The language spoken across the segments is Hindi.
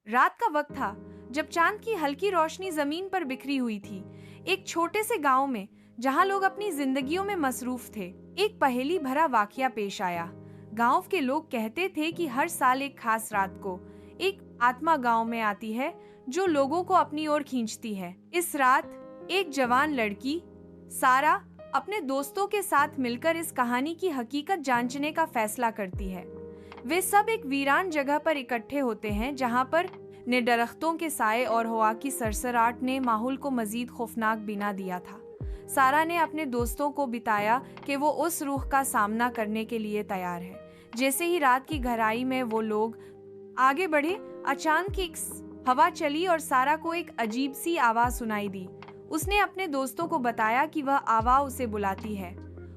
रात का वक्त था जब चांद की हल्की रोशनी जमीन पर बिखरी हुई थी। एक छोटे से गांव में जहां लोग अपनी जिंदगियों में मसरूफ थे, एक पहेली भरा वाकया पेश आया। गांव के लोग कहते थे कि हर साल एक खास रात को एक आत्मा गांव में आती है जो लोगों को अपनी ओर खींचती है। इस रात एक जवान लड़की सारा अपने दोस्तों के साथ मिलकर इस कहानी की हकीकत जांचने का फैसला करती है। वे सब एक वीरान जगह पर इकट्ठे होते हैं जहां पर ने दरख्तों के साए और हवा की सरसराहट ने माहौल को मजीद खौफनाक बना दिया था। सारा ने अपने दोस्तों को बताया कि वो उस रूह का सामना करने के लिए तैयार है। जैसे ही रात की गहराई में वो लोग आगे बढ़े, अचानक एक हवा चली और सारा को एक अजीब सी आवाज सुनाई दी। उसने अपने दोस्तों को बताया कि वह आवाज उसे बुलाती है।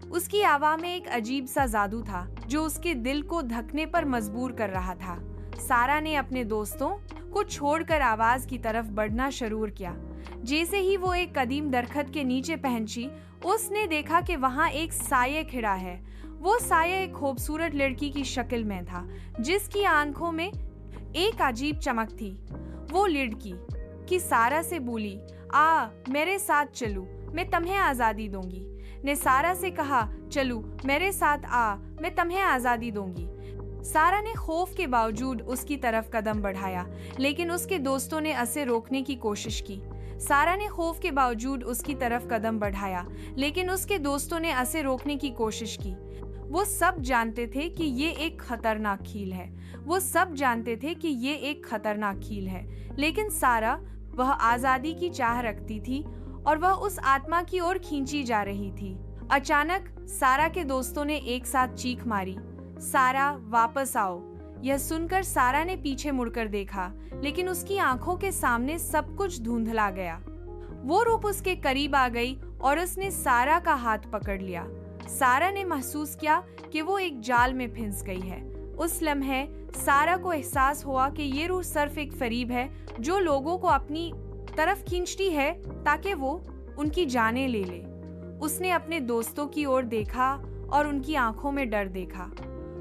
उसकी आवाज में एक अजीब सा जादू था जो उसके दिल को धकने पर मजबूर कर रहा था। सारा ने अपने दोस्तों को छोड़कर आवाज की तरफ बढ़ना शुरू किया। जैसे ही वो एक कदीम दरख्त के नीचे पहुंची, उसने देखा कि वहां एक साये खड़ा है। वो साया एक खूबसूरत लड़की की शक्ल में था जिसकी आंखों में एक अजीब चमक थी। वो लड़की की सारा से बोली, आ मेरे साथ चलू, मैं तुम्हें आजादी दूंगी। ने सारा से कहा, चलू मेरे साथ आ, मैं तुम्हें आजादी दूंगी। सारा ने खौफ के बावजूद उसकी तरफ कदम बढ़ाया, लेकिन उसके दोस्तों ने उसे रोकने की कोशिश की। सारा ने खौफ के बावजूद उसकी तरफ कदम बढ़ाया, लेकिन उसके दोस्तों ने उसे रोकने की कोशिश की। वो सब जानते थे कि ये एक खतरनाक खेल है। वो सब जानते थे कि ये एक खतरनाक खेल है, लेकिन सारा वह आजादी की चाह रखती थी और वह उस आत्मा की ओर खींची जा रही थी। अचानक सारा के दोस्तों ने एक साथ चीख मारी, सारा वापस आओ। यह सुनकर सारा ने पीछे मुड़कर देखा, लेकिन उसकी आंखों के सामने सब कुछ धुंधला गया। वो रूप उसके करीब आ गई और उसने सारा का हाथ पकड़ लिया। सारा ने महसूस किया कि वो एक जाल में फंस गई है। उस लम्हे सारा को एहसास हुआ कि ये रूह सिर्फ एक फरीब है जो लोगों को अपनी तरफ खींचती है ताकि वो उनकी जानें ले ले। उसने अपने दोस्तों की ओर देखा और उनकी आंखों में डर देखा।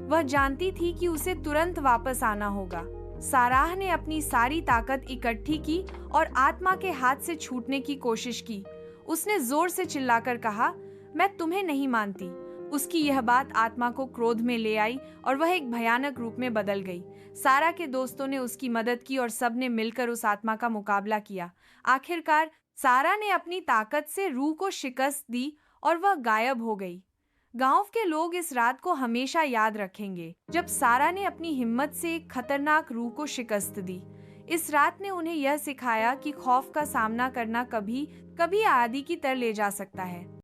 वह जानती थी कि उसे तुरंत वापस आना होगा। साराह ने अपनी सारी ताकत इकट्ठी की और आत्मा के हाथ से छूटने की कोशिश की। उसने जोर से चिल्लाकर कहा, मैं तुम्हें नहीं मानती। उसकी यह बात आत्मा को क्रोध में ले आई और वह एक भयानक रूप में बदल गई। सारा के दोस्तों ने उसकी मदद की और सबने मिलकर उस आत्मा का मुकाबला किया। आखिरकार सारा ने अपनी ताकत से रूह को शिकस्त दी और वह गायब हो गई। गांव के लोग इस रात को हमेशा याद रखेंगे जब सारा ने अपनी हिम्मत से एक खतरनाक रूह को शिकस्त दी। इस रात ने उन्हें यह सिखाया कि खौफ का सामना करना कभी कभी आदि की तरह ले जा सकता है।